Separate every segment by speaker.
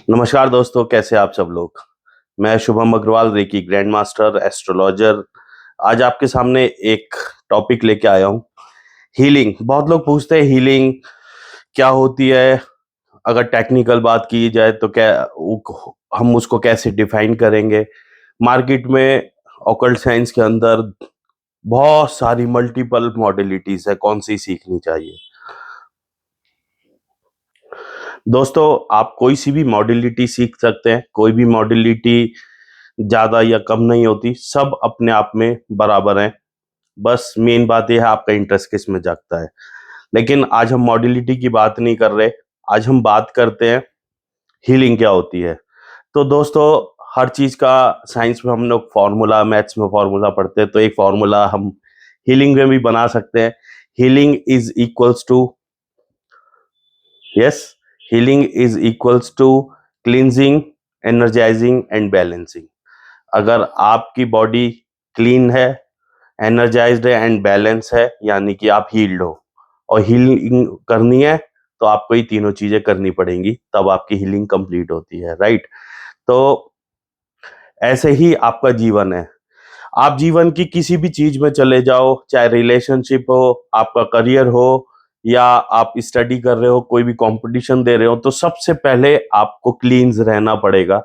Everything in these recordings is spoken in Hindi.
Speaker 1: नमस्कार दोस्तों, कैसे आप सब लोग। मैं Shubham Agarwal, reiki grand master, astrologer. आज आपके सामने एक टॉपिक लेके आया हूँ, हीलिंग। बहुत लोग पूछते हैं हीलिंग क्या होती है। अगर टेक्निकल बात की जाए तो हम उसको कैसे डिफाइन करेंगे। मार्केट में ऑकल्ट साइंस के अंदर बहुत सारी मल्टीपल मॉडलिटीज है, कौन सी सीखनी चाहिए। दोस्तों, आप कोई सी भी मॉडलिटी सीख सकते हैं, कोई भी मॉडलिटी ज्यादा या कम नहीं होती, सब अपने आप में बराबर हैं। बस मेन बात यह है आपका इंटरेस्ट किस में जागता है। लेकिन आज हम मॉडलिटी की बात नहीं कर रहे, आज हम बात करते हैं हीलिंग क्या होती है। तो दोस्तों, हर चीज का साइंस में हम लोग फॉर्मूला, मैथ्स में फॉर्मूला पढ़ते हैं, तो एक फॉर्मूला हम हीलिंग में भी बना सकते हैं। Healing is equals to, yes, healing is equals to cleansing, energising and balancing. अगर आपकी बॉडी क्लीन है, एनर्जाइज्ड है एंड बैलेंस है, यानी कि आप हील्ड हो। और हीलिंग करनी है तो आपको ये तीनों चीजें करनी पड़ेंगी, तब आपकी हीलिंग कंप्लीट होती है, राइट। तो ऐसे ही आपका जीवन है। आप जीवन की किसी भी चीज में चले जाओ, चाहे रिलेशनशिप हो, आपका करियर हो, या आप स्टडी कर रहे हो, कोई भी कंपटीशन दे रहे हो, तो सबसे पहले आपको क्लींस रहना पड़ेगा।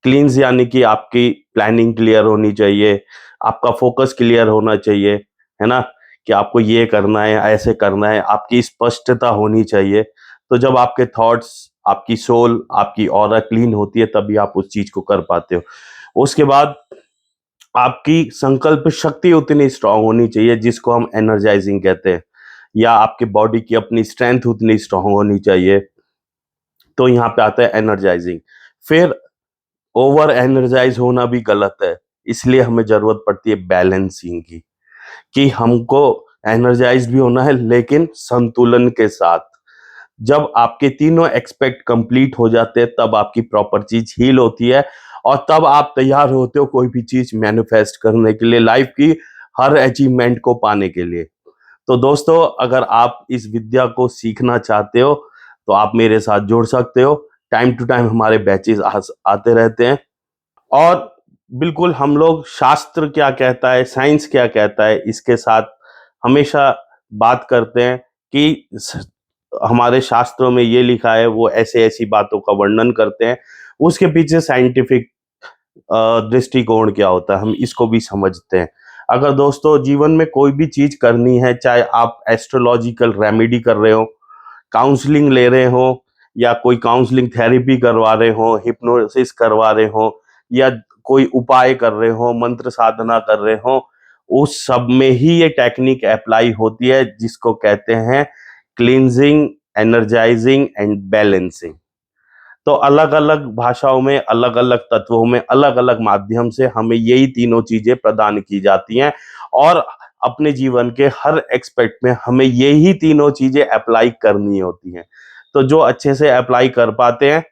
Speaker 1: क्लींस यानी कि आपकी प्लानिंग क्लियर होनी चाहिए, आपका फोकस क्लियर होना चाहिए, है ना, कि आपको ये करना है, ऐसे करना है, आपकी स्पष्टता होनी चाहिए। तो जब आपके थॉट्स, आपकी सोल, आपकी ऑरा क्लीन होती है, तभी आप उस चीज को कर पाते हो। उसके बाद आपकी संकल्प शक्ति उतनी स्ट्रांग होनी चाहिए, जिसको हम एनर्जाइजिंग कहते हैं, या आपके बॉडी की अपनी स्ट्रेंथ उतनी स्ट्रांग होनी चाहिए। तो यहाँ पे आता है एनर्जाइजिंग। फिर ओवर एनर्जाइज होना भी गलत है, इसलिए हमें जरूरत पड़ती है बैलेंसिंग की, कि हमको एनर्जाइज भी होना है लेकिन संतुलन के साथ। जब आपके तीनों एक्सपेक्ट कंप्लीट हो जाते हैं, तब आपकी प्रॉपर चीज हील होती है, और तब आप तैयार होते हो कोई भी चीज मैनिफेस्ट करने के लिए, लाइफ की हर अचीवमेंट को पाने के लिए। तो दोस्तों, अगर आप इस विद्या को सीखना चाहते हो तो आप मेरे साथ जुड़ सकते हो। टाइम टू टाइम हमारे बैचेस आते रहते हैं। और बिल्कुल हम लोग शास्त्र क्या कहता है, साइंस क्या कहता है, इसके साथ हमेशा बात करते हैं कि हमारे शास्त्रों में ये लिखा है, वो ऐसे ऐसी बातों का वर्णन करते हैं, उसके पीछे साइंटिफिक दृष्टिकोण क्या होता है, हम इसको भी समझते हैं। अगर दोस्तों जीवन में कोई भी चीज करनी है, चाहे आप एस्ट्रोलॉजिकल रेमेडी कर रहे हो, काउंसलिंग ले रहे हो, या कोई काउंसलिंग थेरेपी करवा रहे हो, हिप्नोसिस करवा रहे हो, या कोई उपाय कर रहे हो, मंत्र साधना कर रहे हो, उस सब में ही ये टेक्निक अप्लाई होती है, जिसको कहते हैं क्लींजिंग, एनर्जाइजिंग एंड बैलेंसिंग। तो अलग अलग भाषाओं में, अलग अलग तत्वों में, अलग अलग माध्यम से हमें यही तीनों चीजें प्रदान की जाती हैं, और अपने जीवन के हर एक्सपेक्ट में हमें यही तीनों चीजें अप्लाई करनी होती हैं। तो जो अच्छे से अप्लाई कर पाते हैं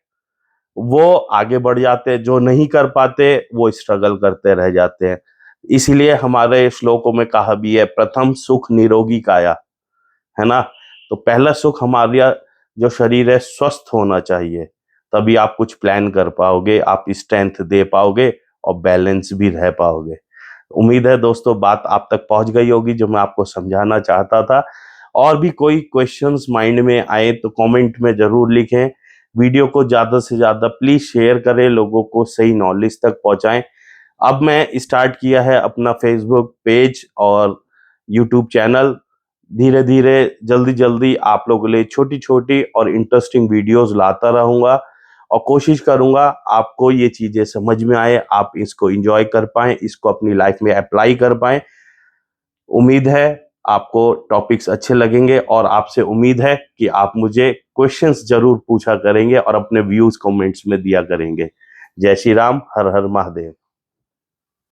Speaker 1: वो आगे बढ़ जाते हैं, जो नहीं कर पाते वो स्ट्रगल करते रह जाते हैं। इसीलिए हमारे श्लोकों में कहा भी है, प्रथम सुख निरोगी काया, है ना। तो पहला सुख हमारा जो शरीर है स्वस्थ होना चाहिए, तभी आप कुछ प्लान कर पाओगे, आप स्ट्रेंथ दे पाओगे और बैलेंस भी रह पाओगे। उम्मीद है दोस्तों बात आप तक पहुंच गई होगी, जो मैं आपको समझाना चाहता था। और भी कोई क्वेश्चंस माइंड में आए तो कमेंट में जरूर लिखें। वीडियो को ज्यादा से ज्यादा प्लीज शेयर करें, लोगों को सही नॉलेज तक पहुंचाएं। अब मैं स्टार्ट किया है अपना फेसबुक पेज और यूट्यूब चैनल। धीरे धीरे, जल्दी जल्दी आप लोगों के लिए छोटी छोटी और इंटरेस्टिंग वीडियोस लाता रहूंगा, और कोशिश करूंगा आपको ये चीजें समझ में आए, आप इसको एंजॉय कर पाएं, इसको अपनी लाइफ में अप्लाई कर पाएं। उम्मीद है आपको टॉपिक्स अच्छे लगेंगे, और आपसे उम्मीद है कि आप मुझे क्वेश्चंस जरूर पूछा करेंगे और अपने व्यूज कमेंट्स में दिया करेंगे। जय श्री राम, हर हर महादेव।